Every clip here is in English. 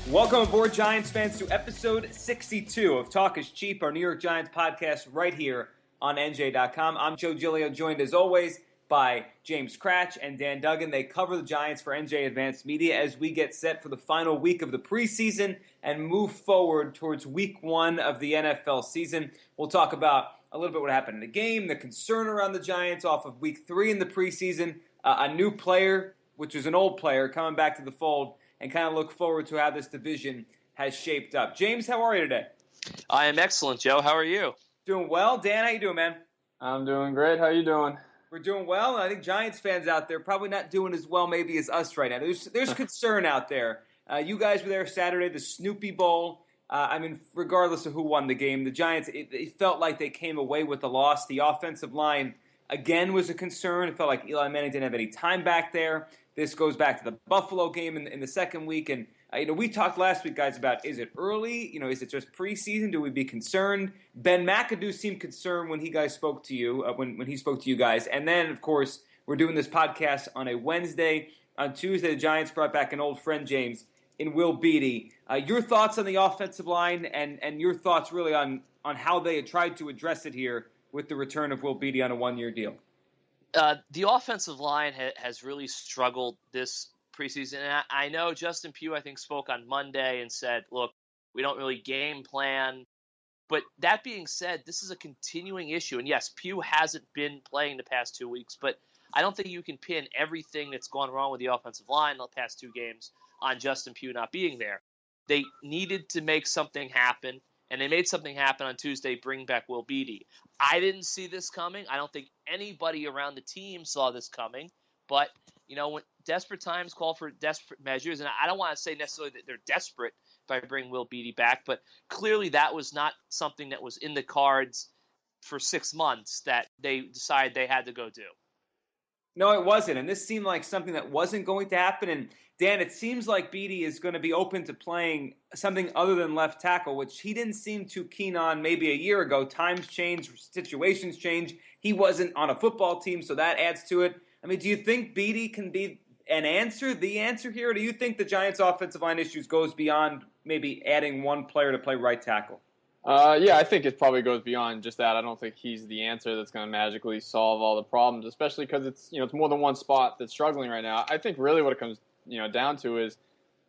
Welcome aboard, Giants fans, to episode 62 of Talk is Cheap, our New York Giants podcast right here on NJ.com. I'm Joe Giglio, joined as always by James Cratch and Dan Duggan. They cover the Giants for NJ Advanced Media as we get set for the final week of the preseason and move forward towards week one of the NFL season. We'll talk about a little bit what happened in the game, the concern around the Giants off of week three in the preseason, a new player, which is an old player, coming back to the fold, and kind of look forward to how this division has shaped up. James, how are you today? I am excellent, Joe. How are you? Doing well. Dan, how you doing, man? I'm doing great. How you doing? We're doing well, and I think Giants fans out there probably not doing as well maybe as us right now. There's concern out there. You guys were there Saturday, the Snoopy Bowl. Regardless of who won the game, the Giants, it felt like they came away with the loss. The offensive line, again, was a concern. It felt like Eli Manning didn't have any time back there. This goes back to the Buffalo game in the second week. And, we talked last week, guys, about is it early? Is it just preseason? Do we be concerned? Ben McAdoo seemed concerned when he spoke to you, when he spoke to you guys. And then, of course, we're doing this podcast on a Wednesday. On Tuesday, the Giants brought back an old friend, James, in Will Beatty. Your thoughts on the offensive line and your thoughts really on how they had tried to address it here with the return of Will Beatty on a one-year deal. The offensive line has really struggled this preseason. And I know Justin Pugh, I think, spoke on Monday and said, look, we don't really game plan. But that being said, this is a continuing issue. And yes, Pugh hasn't been playing the past 2 weeks, but I don't think you can pin everything that's gone wrong with the offensive line the past two games on Justin Pugh not being there. They needed to make something happen. And they made something happen on Tuesday, bring back Will Beatty. I didn't see this coming. I don't think anybody around the team saw this coming. But, when desperate times call for desperate measures, and I don't want to say necessarily that they're desperate by bringing Will Beatty back, but clearly that was not something that was in the cards for 6 months that they decided they had to go do. No, it wasn't. And this seemed like something that wasn't going to happen. And Dan, it seems like Beatty is going to be open to playing something other than left tackle, which he didn't seem too keen on maybe a year ago. Times change, situations change. He wasn't on a football team, so that adds to it. Do you think Beatty can be the answer here? Or do you think the Giants' offensive line issues goes beyond maybe adding one player to play right tackle? Yeah, I think it probably goes beyond just that. I don't think he's the answer that's going to magically solve all the problems, especially because it's more than one spot that's struggling right now. I think really what it comes down to is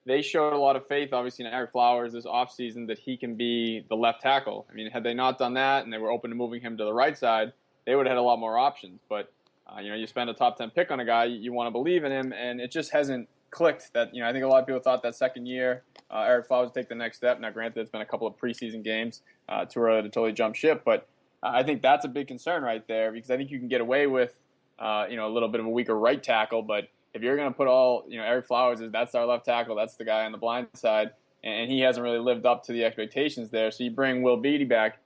they showed a lot of faith, obviously, in Eric Flowers this offseason that he can be the left tackle. Had they not done that and they were open to moving him to the right side, they would have had a lot more options. But you spend a top 10 pick on a guy, you want to believe in him, and it just hasn't clicked. That I think a lot of people thought that second year Eric Flowers would take the next step. Now, granted, it's been a couple of preseason games, too early to totally jump ship, but I think that's a big concern right there because I think you can get away with a little bit of a weaker right tackle, but if you're going to put all Eric Flowers that's our left tackle, that's the guy on the blind side, and he hasn't really lived up to the expectations there. So you bring Will Beatty back.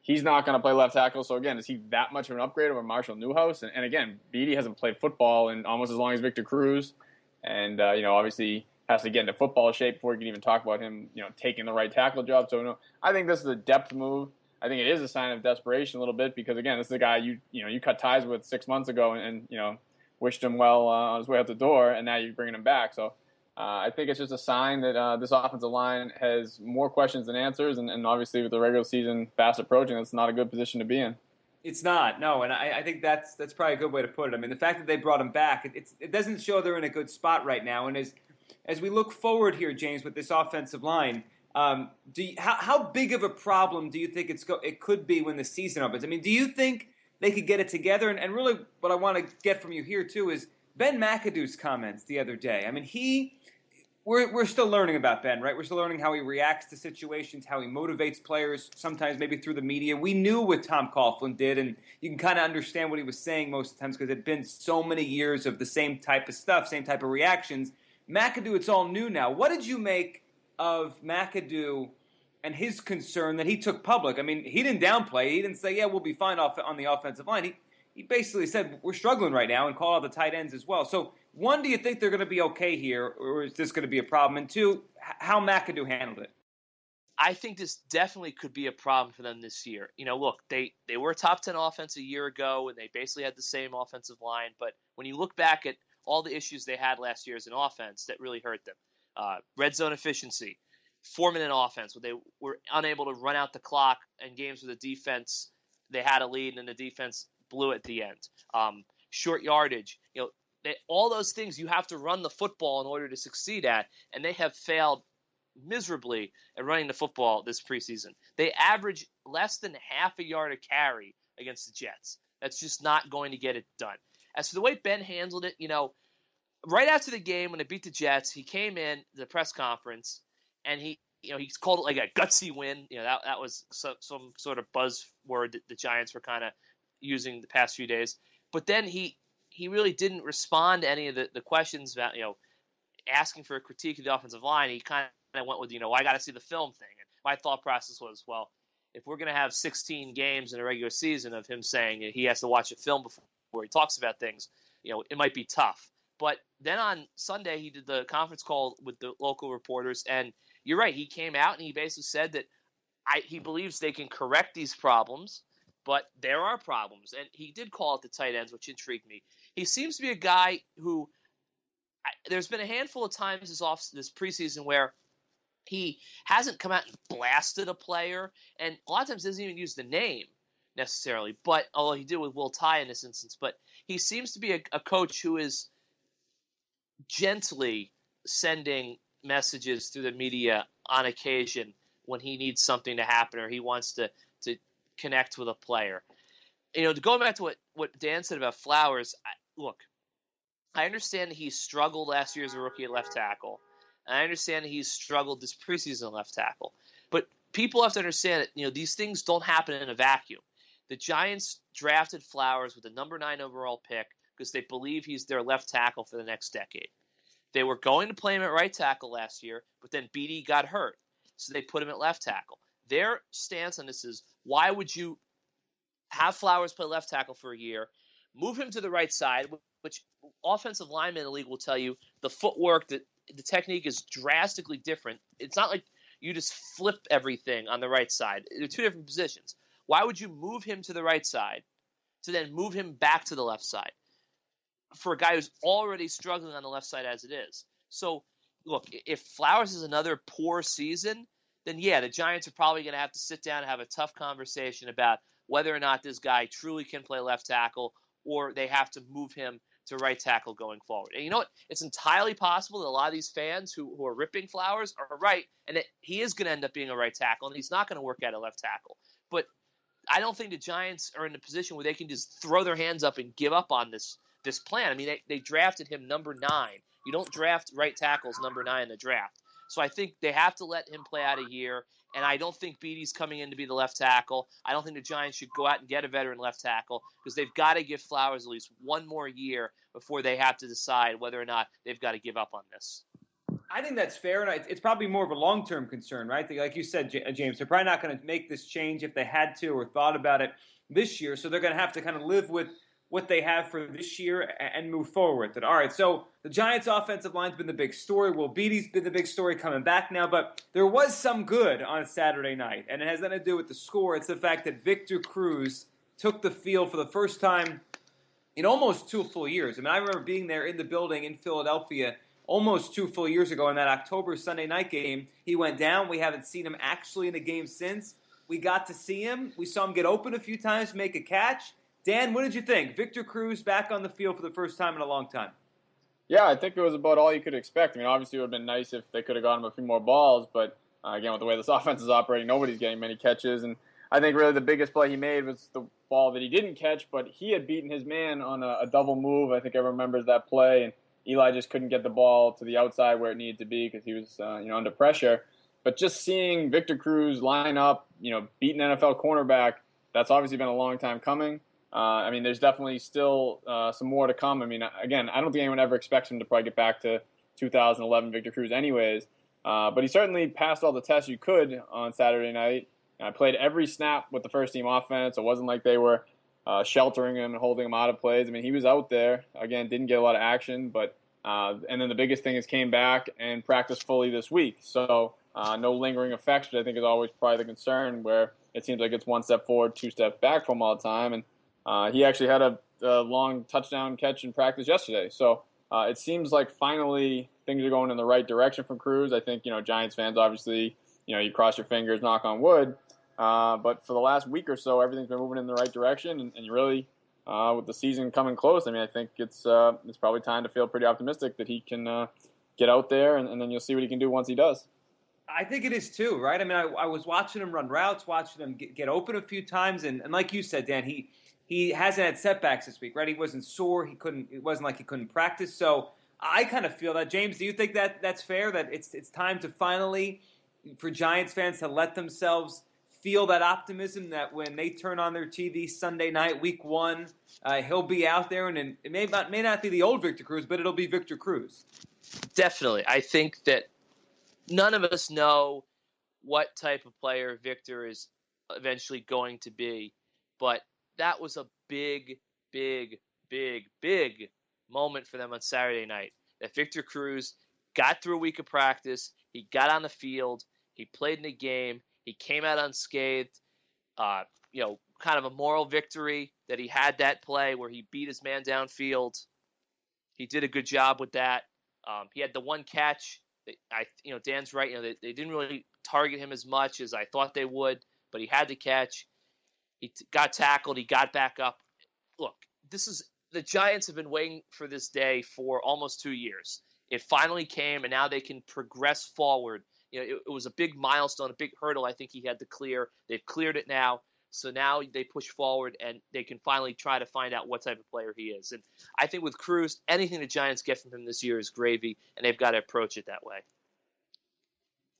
He's not going to play left tackle. So, again, is he that much of an upgrade over Marshall Newhouse? And again, Beatty hasn't played football in almost as long as Victor Cruz. And, obviously has to get into football shape before we can even talk about him, taking the right tackle job. So, I think this is a depth move. I think it is a sign of desperation a little bit because, again, this is a guy you cut ties with 6 months ago and wished him well on his way out the door, and now you're bringing him back. So, I think it's just a sign that this offensive line has more questions than answers, and obviously with the regular season fast approaching, that's not a good position to be in. It's not, no, and I think that's probably a good way to put it. The fact that they brought him back, it doesn't show they're in a good spot right now. And as we look forward here, James, with this offensive line, how big of a problem do you think it could be when the season opens? Do you think they could get it together? And really what I want to get from you here, too, is Ben McAdoo's comments the other day. We're still learning about Ben, right? We're still learning how he reacts to situations, how he motivates players, sometimes maybe through the media. We knew what Tom Coughlin did, and you can kind of understand what he was saying most of the times because it had been so many years of the same type of stuff, same type of reactions. McAdoo, it's all new now. What did you make of McAdoo and his concern that he took public? He didn't downplay. He didn't say, yeah, we'll be fine on the offensive line. He basically said, we're struggling right now, and called out the tight ends as well. So, one, do you think they're going to be okay here, or is this going to be a problem? And two, how McAdoo handled it? I think this definitely could be a problem for them this year. Look, they were a top 10 offense a year ago, and they basically had the same offensive line. But when you look back at all the issues they had last year as an offense that really hurt them, red zone efficiency, 4-minute offense where they were unable to run out the clock in games where the defense, they had a lead and the defense blew at the end. Short yardage, all those things you have to run the football in order to succeed at, and they have failed miserably at running the football this preseason. They average less than half a yard a carry against the Jets. That's just not going to get it done. As for the way Ben handled it, right after the game when they beat the Jets, he came in the press conference and he called it like a gutsy win. That was some sort of buzzword that the Giants were kind of using the past few days. But then he really didn't respond to any of the questions about, asking for a critique of the offensive line. He kind of went with, I got to see the film thing. And my thought process was, well, if we're going to have 16 games in a regular season of him saying he has to watch a film before he talks about things, it might be tough. But then on Sunday, he did the conference call with the local reporters, and you're right. He came out and he basically said that he believes they can correct these problems, but there are problems. And he did call it the tight ends, which intrigued me. He seems to be a guy who there's been a handful of times this preseason where he hasn't come out and blasted a player, and a lot of times doesn't even use the name necessarily. But although he did with Will Tye in this instance, but he seems to be a coach who is gently sending messages through the media on occasion when he needs something to happen or he wants to connect with a player. Going back to what Dan said about Flowers, I understand that he struggled last year as a rookie at left tackle. And I understand that he's struggled this preseason at left tackle. But people have to understand that these things don't happen in a vacuum. The Giants drafted Flowers with the number 9 overall pick because they believe he's their left tackle for the next decade. They were going to play him at right tackle last year, but then Beatty got hurt, so they put him at left tackle. Their stance on this is, why would you have Flowers play left tackle for a year, move him to the right side, which offensive linemen in the league will tell you the footwork, the technique is drastically different. It's not like you just flip everything on the right side. They're two different positions. Why would you move him to the right side to then move him back to the left side for a guy who's already struggling on the left side as it is? So, look, if Flowers is another poor season, then yeah, the Giants are probably going to have to sit down and have a tough conversation about whether or not this guy truly can play left tackle or they have to move him to right tackle going forward. And you know what? It's entirely possible that a lot of these fans who are ripping Flowers are right, and that he is going to end up being a right tackle, and he's not going to work at a left tackle. But I don't think the Giants are in a position where they can just throw their hands up and give up on this plan. I mean, they drafted him number 9. You don't draft right tackles number 9 in the draft. So I think they have to let him play out a year, and I don't think Beatty's coming in to be the left tackle. I don't think the Giants should go out and get a veteran left tackle because they've got to give Flowers at least one more year before they have to decide whether or not they've got to give up on this. I think that's fair, and it's probably more of a long-term concern, right? Like you said, James, they're probably not going to make this change if they had to or thought about it this year, so they're going to have to kind of live with what they have for this year and move forward with it. All right, so the Giants' offensive line's been the big story. Will Beatty's been the big story coming back now, but there was some good on Saturday night, and it has nothing to do with the score. It's the fact that Victor Cruz took the field for the first time in almost 2 full years. I mean, I remember being there in the building in Philadelphia almost 2 full years ago in that October Sunday night game. He went down. We haven't seen him actually in a game since. We got to see him. We saw him get open a few times, make a catch. Dan, what did you think? Victor Cruz back on the field for the first time in a long time. Yeah, I think it was about all you could expect. I mean, obviously it would have been nice if they could have gotten him a few more balls, but again, with the way this offense is operating, nobody's getting many catches. And I think really the biggest play he made was the ball that he didn't catch, but he had beaten his man on a double move. I think everyone remembers that play, and Eli just couldn't get the ball to the outside where it needed to be because he was under pressure. But just seeing Victor Cruz line up, beat an NFL cornerback, that's obviously been a long time coming. I mean, there's definitely still some more to come. I mean, again, I don't think anyone ever expects him to probably get back to 2011 Victor Cruz anyways. But he certainly passed all the tests you could on Saturday night. I played every snap with the first-team offense. It wasn't like they were sheltering him and holding him out of plays. I mean, he was out there. Again, didn't get a lot of action. But and then the biggest thing is came back and practiced fully this week. So no lingering effects, which I think is always probably the concern, where it seems like it's 1 step forward, 2 steps back from all the time. And he actually had a long touchdown catch in practice yesterday. So It seems like finally things are going in the right direction for Cruz. I think, Giants fans, obviously, you cross your fingers, knock on wood. But for the last week or so, everything's been moving in the right direction. And you really, with the season coming close, I think it's probably time to feel pretty optimistic that he can get out there, and then you'll see what he can do once he does. I think it is too, right? I mean, I was watching him run routes, watching him get open a few times, and like you said, Dan, he hasn't had setbacks this week, right? He wasn't sore. It wasn't like he couldn't practice. So I kind of feel that. James, do you think that that's fair? That it's time to finally, for Giants fans, to let themselves feel that optimism that when they turn on their TV Sunday night, Week 1, he'll be out there, and it may not be the old Victor Cruz, but it'll be Victor Cruz. Definitely, I think that none of us know what type of player Victor is eventually going to be, but that was a big, big, big, big moment for them on Saturday night. That Victor Cruz got through a week of practice, he got on the field, he played in the game, he came out unscathed. Kind of a moral victory that he had that play where he beat his man downfield. He did a good job with that. He had the one catch. Dan's right. They didn't really target him as much as I thought they would, but he had the catch. He got tackled. He got back up. Look, the Giants have been waiting for this day for almost 2 years. It finally came, and now they can progress forward. It was a big milestone, a big hurdle I think he had to clear. They've cleared it now. So now they push forward, and they can finally try to find out what type of player he is. And I think with Cruz, anything the Giants get from him this year is gravy, and they've got to approach it that way.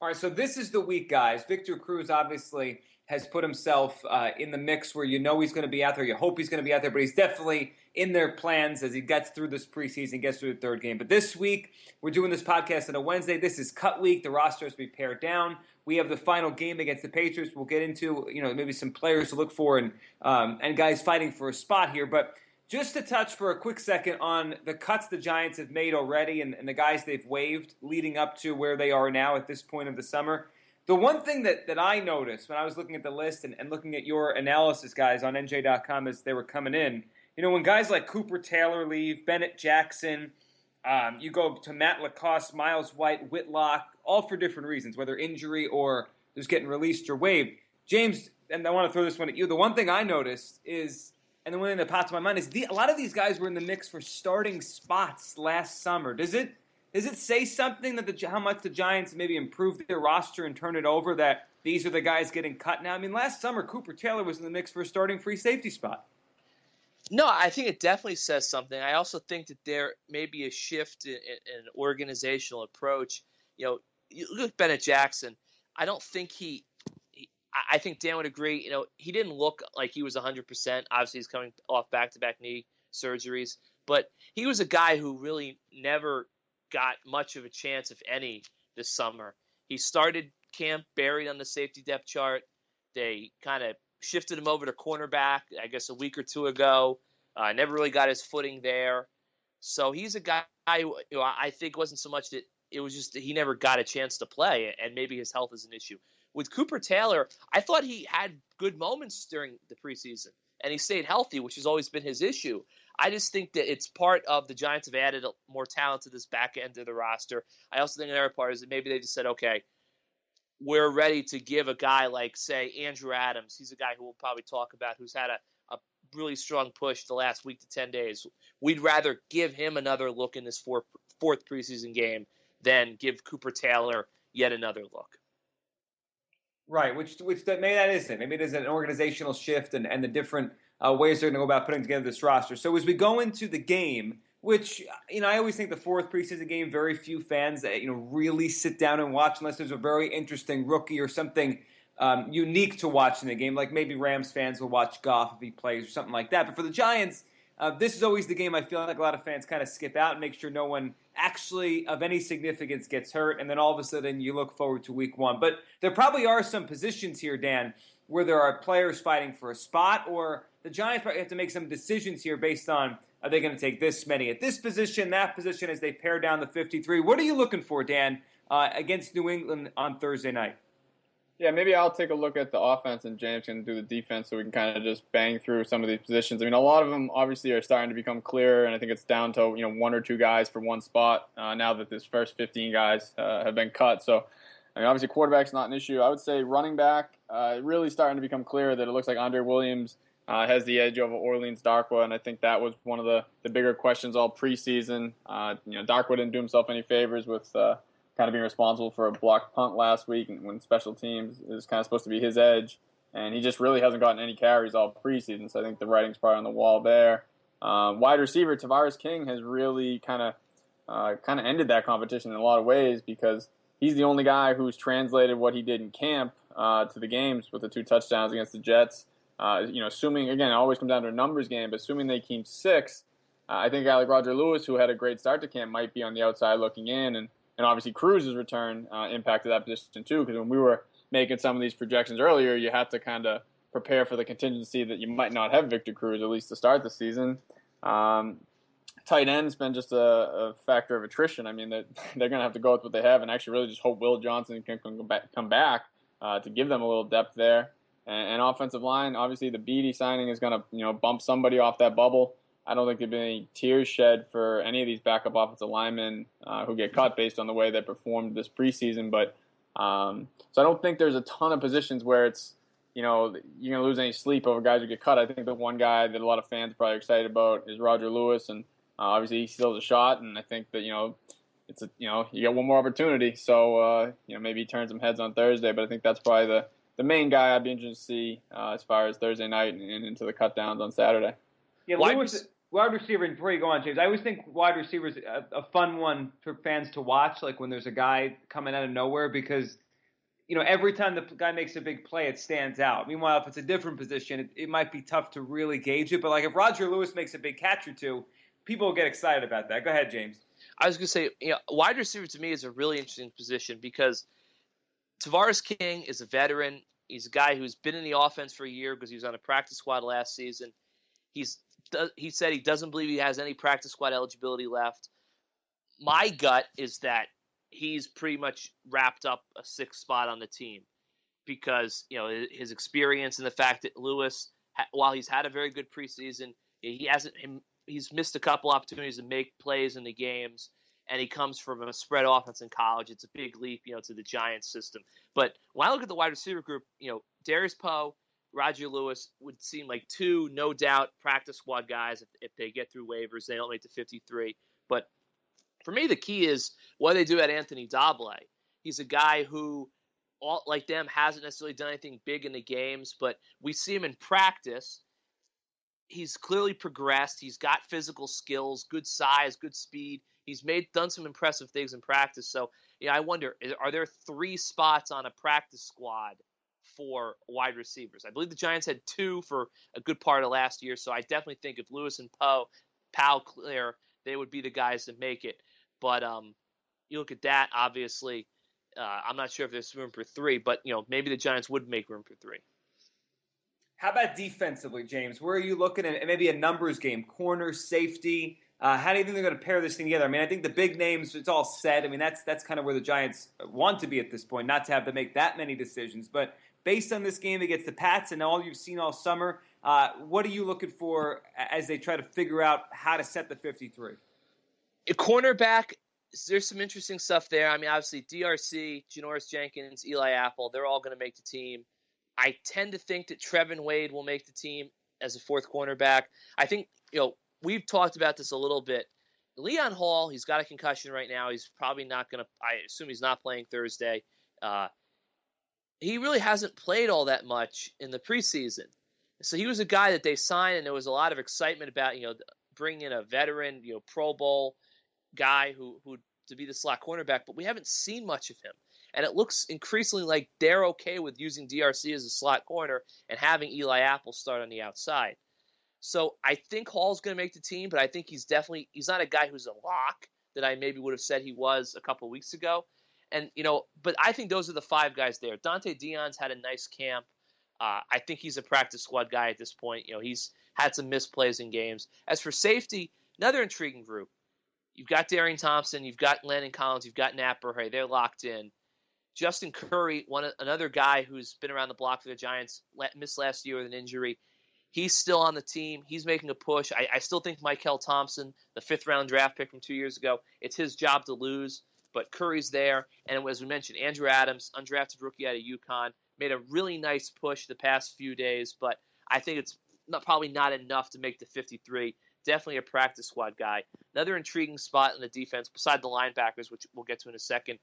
All right, so this is the week, guys. Victor Cruz obviously has put himself in the mix where he's going to be out there. You hope he's going to be out there, but he's definitely in their plans as he gets through this preseason, gets through the third game. But this week, we're doing this podcast on a Wednesday. This is cut week. The roster has to be pared down. We have the final game against the Patriots. We'll get into maybe some players to look for and guys fighting for a spot here. But just to touch for a quick second on the cuts the Giants have made already and the guys they've waived leading up to where they are now at this point of the summer. The one thing that I noticed when I was looking at the list and looking at your analysis, guys, on NJ.com as they were coming in, when guys like Cooper Taylor leave, Bennett Jackson, you go to Matt Lacoste, Miles White, Whitlock, all for different reasons, whether injury or just getting released or waived. James, and I want to throw this one at you, the one thing I noticed is, and the one thing that popped to my mind is a lot of these guys were in the mix for starting spots last summer. Does it say something that how much the Giants maybe improved their roster and turned it over, that these are the guys getting cut now? I mean, last summer, Cooper Taylor was in the mix for a starting free safety spot. No, I think it definitely says something. I also think that there may be a shift in an organizational approach. You look at Bennett Jackson. I don't think I think Dan would agree. He didn't look like he was 100%. Obviously, he's coming off back-to-back knee surgeries. But he was a guy who really never got much of a chance, if any, this summer. He started camp buried on the safety depth chart. They kind of shifted him over to cornerback, I guess, a week or two ago. Never really got his footing there. So he's a guy who I think wasn't so much that it was just that he never got a chance to play, and maybe his health is an issue. With Cooper Taylor, I thought he had good moments during the preseason, and he stayed healthy, which has always been his issue. I just think that it's part of the Giants have added more talent to this back end of the roster. I also think another part is that maybe they just said, okay, we're ready to give a guy like, say, Andrew Adams. He's a guy who we'll probably talk about who's had a really strong push the last week to 10 days. We'd rather give him another look in this fourth preseason game than give Cooper Taylor yet another look. Right, which maybe that isn't. Maybe it is an organizational shift and the different ways they're going to go about putting together this roster. So as we go into the game, which, I always think the fourth preseason game, very few fans that, really sit down and watch unless there's a very interesting rookie or something unique to watch in the game. Like maybe Rams fans will watch Goff if he plays or something like that. But for the Giants, this is always the game I feel like a lot of fans kind of skip out and make sure no one actually of any significance gets hurt, and then all of a sudden you look forward to week 1. But there probably are some positions here, Dan, where there are players fighting for a spot, or the Giants probably have to make some decisions here based on, are they going to take this many at this position, that position, as they pare down the 53? What are you looking for, Dan, against New England on Thursday night? Yeah, maybe I'll take a look at the offense and James can do the defense so we can kind of just bang through some of these positions. I mean, a lot of them obviously are starting to become clear, and I think it's down to one or two guys for one spot now that this first 15 guys have been cut. So, I mean, obviously quarterback's not an issue. I would say running back really starting to become clear that it looks like Andre Williams has the edge over Orleans Darkwa, and I think that was one of the bigger questions all preseason. Darkwa didn't do himself any favors with kind of being responsible for a blocked punt last week when special teams is kind of supposed to be his edge. And he just really hasn't gotten any carries all preseason, so I think the writing's probably on the wall there. Wide receiver, Tavares King has really kind of ended that competition in a lot of ways because he's the only guy who's translated what he did in camp to the games with the 2 touchdowns against the Jets. Assuming, again, it always comes down to a numbers game, but assuming they keep 6, I think a guy like Roger Lewis, who had a great start to camp, might be on the outside looking in. And obviously Cruz's return impacted that position too, because when we were making some of these projections earlier, you had to kind of prepare for the contingency that you might not have Victor Cruz, at least to start the season. Tight end's been just a factor of attrition. I mean, they're going to have to go with what they have and actually really just hope Will Johnson can come back to give them a little depth there. And offensive line, obviously the Beatty signing is going to bump somebody off that bubble. I don't think there've been any tears shed for any of these backup offensive linemen who get cut based on the way they performed this preseason. But so I don't think there's a ton of positions where it's you're going to lose any sleep over guys who get cut. I think the one guy that a lot of fans are probably excited about is Roger Lewis, and obviously he still has a shot. And I think that it's you get one more opportunity, so maybe he turns some heads on Thursday. But I think that's probably the main guy I'd be interested to see as far as Thursday night and into the cut downs on Saturday. Yeah, wide receiver, and before you go on, James, I always think wide receiver is a fun one for fans to watch, like when there's a guy coming out of nowhere, because every time the guy makes a big play, it stands out. Meanwhile, if it's a different position, it might be tough to really gauge it. But like if Roger Lewis makes a big catch or two, people will get excited about that. Go ahead, James. I was going to say, wide receiver to me is a really interesting position because Tavares King is a veteran. He's a guy who's been in the offense for a year because he was on a practice squad last season. He said he doesn't believe he has any practice squad eligibility left. My gut is that he's pretty much wrapped up a 6th spot on the team because his experience and the fact that Lewis, while he's had a very good preseason, he's missed a couple opportunities to make plays in the games, and he comes from a spread offense in college. It's a big leap, to the Giants system. But when I look at the wide receiver group, Darius Poe, Roger Lewis would seem like 2 no doubt practice squad guys if they get through waivers. They don't make the 53. But for me, the key is what they do at Anthony Dobley. He's a guy who, like them, hasn't necessarily done anything big in the games, but we see him in practice. He's clearly progressed. He's got physical skills, good size, good speed. He's done some impressive things in practice. So, I wonder, are there 3 spots on a practice squad for wide receivers? I believe the Giants had 2 for a good part of last year. So I definitely think if Lewis and Powell clear, they would be the guys to make it. But you look at that, obviously, I'm not sure if there's room for 3, but maybe the Giants would make room for 3. How about defensively, James? Where are you looking at maybe a numbers game? Corner, safety? How do you think they're going to pair this thing together? I mean, I think the big names, it's all set. I mean, that's kind of where the Giants want to be at this point, not to have to make that many decisions. But based on this game against the Pats and all you've seen all summer, what are you looking for as they try to figure out how to set the 53? A cornerback, there's some interesting stuff there. I mean, obviously, DRC, Janoris Jenkins, Eli Apple, they're all going to make the team. I tend to think that Trevin Wade will make the team as a 4th cornerback. I think, we've talked about this a little bit. Leon Hall, he's got a concussion right now. He's probably not going to – I assume he's not playing Thursday. He really hasn't played all that much in the preseason. So he was a guy that they signed, and there was a lot of excitement about, bringing in a veteran, Pro Bowl guy who to be the slot cornerback, but we haven't seen much of him. And it looks increasingly like they're okay with using DRC as a slot corner and having Eli Apple start on the outside. So I think Hall's going to make the team, but I think he's not a guy who's a lock that I maybe would have said he was a couple of weeks ago. And, but I think those are the 5 guys there. Dante Dion's had a nice camp. I think he's a practice squad guy at this point. He's had some missed plays in games. As for safety, another intriguing group. You've got Darian Thompson, you've got Landon Collins, you've got Nat Burhay. They're locked in. Justin Curry, another guy who's been around the block for the Giants, missed last year with an injury. He's still on the team. He's making a push. I still think Michael Thompson, the 5th-round draft pick from 2 years ago, it's his job to lose. But Curry's there. And as we mentioned, Andrew Adams, undrafted rookie out of UConn, made a really nice push the past few days. But I think it's probably not enough to make the 53. Definitely a practice squad guy. Another intriguing spot in the defense, beside the linebackers, which we'll get to in a second,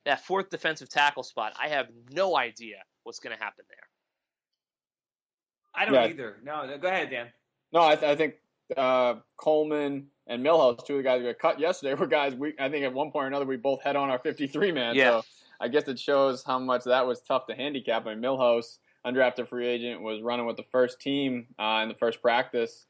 that 4th defensive tackle spot. I have no idea what's going to happen there. I don't either. No, go ahead, Dan. No, I think Coleman and Milhouse, 2 of the guys who got cut yesterday, were guys I think at one point or another we both had on our 53 man. Yeah. So I guess it shows how much that was tough to handicap. I mean, Milhouse, undrafted free agent, was running with the first team in the first practice.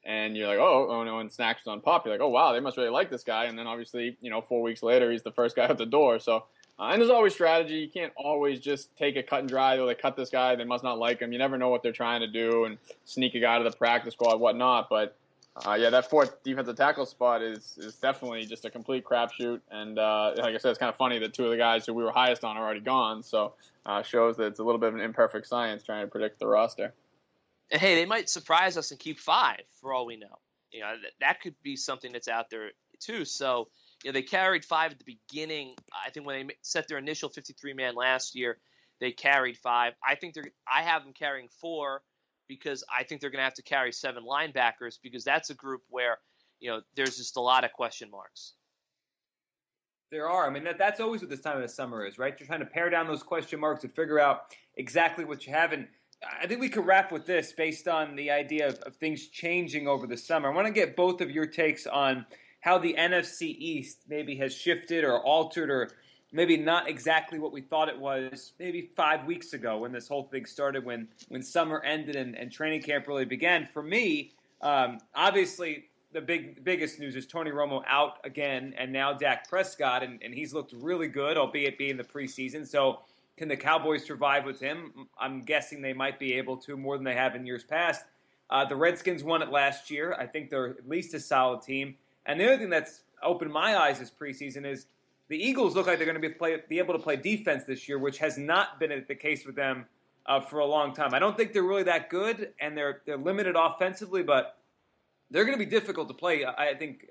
And you're like, oh, no, when Snacks was on PUP, you're like, oh, wow, they must really like this guy. And then obviously, 4 weeks later, he's the first guy out the door. So, and there's always strategy. You can't always just take it cut and dry. Oh, they cut this guy, they must not like him. You never know what they're trying to do and sneak a guy to the practice squad, whatnot. But, that 4th defensive tackle spot is definitely just a complete crapshoot. And like I said, it's kind of funny that 2 of the guys who we were highest on are already gone. So shows that it's a little bit of an imperfect science trying to predict the roster. And hey, they might surprise us and keep 5 for all we know. That could be something that's out there too. So, they carried 5 at the beginning. I think when they set their initial 53-man last year, they carried 5. I have them carrying 4 because I think they're going to have to carry 7 linebackers because that's a group where, there's just a lot of question marks. There are. I mean, that's always what this time of the summer is, right? You're trying to pare down those question marks and figure out exactly what you have. And I think we could wrap with this based on the idea of things changing over the summer. I want to get both of your takes on how the NFC East maybe has shifted or altered or maybe not exactly what we thought it was maybe 5 weeks ago when this whole thing started, when summer ended and training camp really began. For me, obviously the biggest news is Tony Romo out again and now Dak Prescott, and he's looked really good, albeit being the preseason. So can the Cowboys survive with him? I'm guessing they might be able to more than they have in years past. The Redskins won it last year. I think they're at least a solid team. And the other thing that's opened my eyes this preseason is the Eagles look like they're going to be able to play defense this year, which has not been the case with them for a long time. I don't think they're really that good, and they're limited offensively, but they're going to be difficult to play, I think,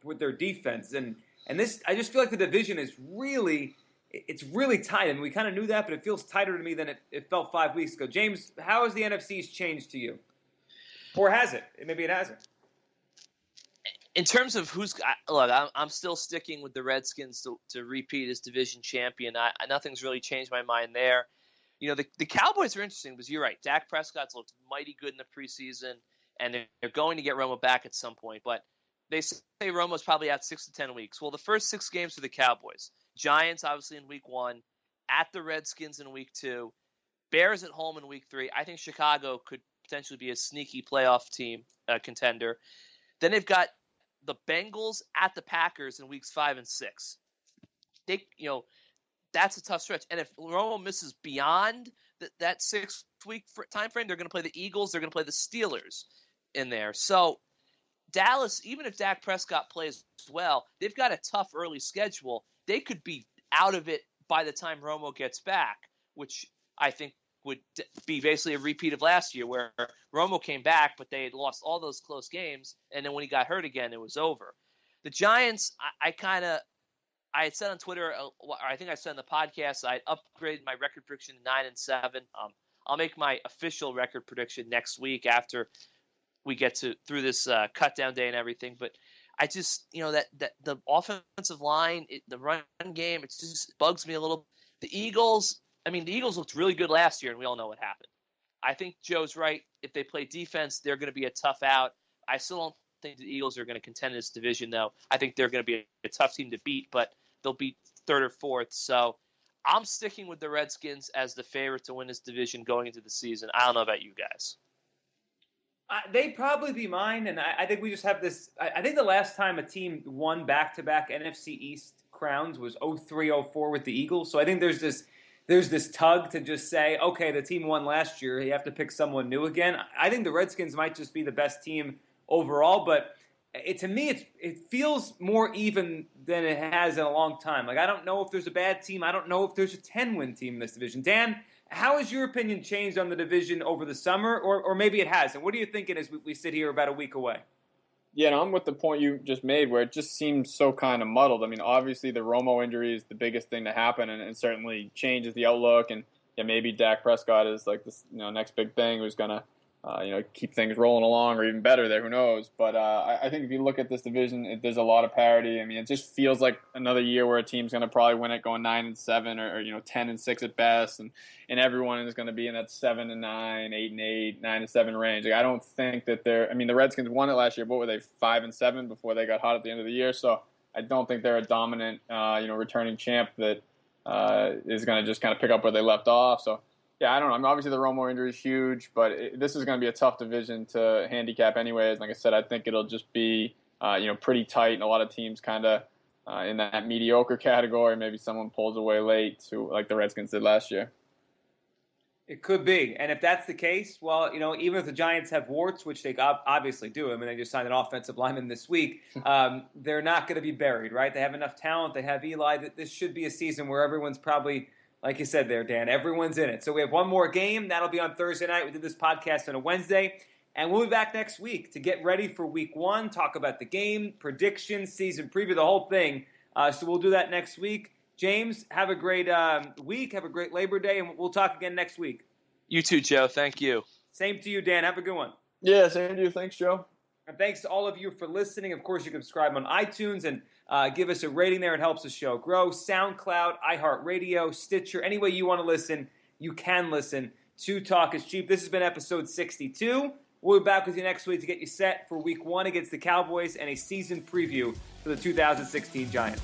with their defense. And this, I just feel like the division is really tight. I mean, we kind of knew that, but it feels tighter to me than it felt 5 weeks ago. James, how has the NFC's changed to you? Or has it? Maybe it hasn't. In terms of look, I'm still sticking with the Redskins to repeat as division champion. Nothing's really changed my mind there. The Cowboys are interesting because you're right. Dak Prescott's looked mighty good in the preseason, and they're going to get Romo back at some point. But they say Romo's probably out 6 to 10 weeks. Well, the first 6 games for the Cowboys: Giants obviously in week 1, at the Redskins in week 2, Bears at home in week 3. I think Chicago could potentially be a sneaky playoff team contender. Then they've got the Bengals at the Packers in weeks 5 and 6. That's a tough stretch. And if Romo misses beyond that 6-week time frame, they're going to play the Eagles. They're going to play the Steelers in there. So Dallas, even if Dak Prescott plays well, they've got a tough early schedule. They could be out of it by the time Romo gets back, which I think would be basically a repeat of last year where Romo came back, but they had lost all those close games, and then when he got hurt again, it was over. The Giants, I had said on Twitter, or I think I said in the podcast, I'd upgraded my record prediction to 9-7. I'll make my official record prediction next week after we get through this cut down day and everything. But I just, that the offensive line, the run game, it just bugs me a little. The Eagles looked really good last year, and we all know what happened. I think Joe's right. If they play defense, they're going to be a tough out. I still don't think the Eagles are going to contend in this division, though. I think they're going to be a tough team to beat, but they'll be 3rd or 4th. So I'm sticking with the Redskins as the favorite to win this division going into the season. I don't know about you guys. They'd probably be mine, and I think we just have this. I think the last time a team won back-to-back NFC East crowns was 03-04 with the Eagles. So I think there's this tug to just say, okay, the team won last year. You have to pick someone new again. I think the Redskins might just be the best team overall, but to me, it feels more even than it has in a long time. Like, I don't know if there's a bad team. I don't know if there's a 10-win team in this division. Dan, how has your opinion changed on the division over the summer, or maybe it hasn't? What are you thinking as we sit here about a week away? Yeah, no, I'm with the point you just made where it just seems so kind of muddled. I mean, obviously the Romo injury is the biggest thing to happen, and it certainly changes the outlook. And yeah, maybe Dak Prescott is like this, next big thing who's gonna, keep things rolling along, or even better there. Who knows? But I think if you look at this division, there's a lot of parity. I mean, it just feels like another year where a team's gonna probably win it, going 9-7, or 10-6 at best, and everyone is going to be in that 7-9, 8-8, 9-7 range. Like, I don't think that they're. I mean, the Redskins won it last year. What were they, 5-7 before they got hot at the end of the year? So I don't think they're a dominant, returning champ that is going to just kind of pick up where they left off. So yeah, I don't know. I mean, obviously the Romo injury is huge, but this is going to be a tough division to handicap anyways. Like I said, I think it'll just be pretty tight, and a lot of teams kind of in that mediocre category. Maybe someone pulls away late, like the Redskins did last year. It could be. And if that's the case, well, even if the Giants have warts, which they obviously do, I mean, they just signed an offensive lineman this week, they're not going to be buried, right? They have enough talent. They have Eli. This should be a season where everyone's probably, like you said there, Dan, everyone's in it. So we have one more game. That'll be on Thursday night. We did this podcast on a Wednesday. And we'll be back next week to get ready for week 1, talk about the game, predictions, season preview, the whole thing. So we'll do that next week. James, have a great week. Have a great Labor Day, and we'll talk again next week. You too, Joe. Thank you. Same to you, Dan. Have a good one. Yeah, same to you. Thanks, Joe. And thanks to all of you for listening. Of course, you can subscribe on iTunes and give us a rating there. It helps the show grow. SoundCloud, iHeartRadio, Stitcher, any way you want to listen, you can listen to Talk is Cheap. This has been episode 62. We'll be back with you next week to get you set for week 1 against the Cowboys and a season preview for the 2016 Giants.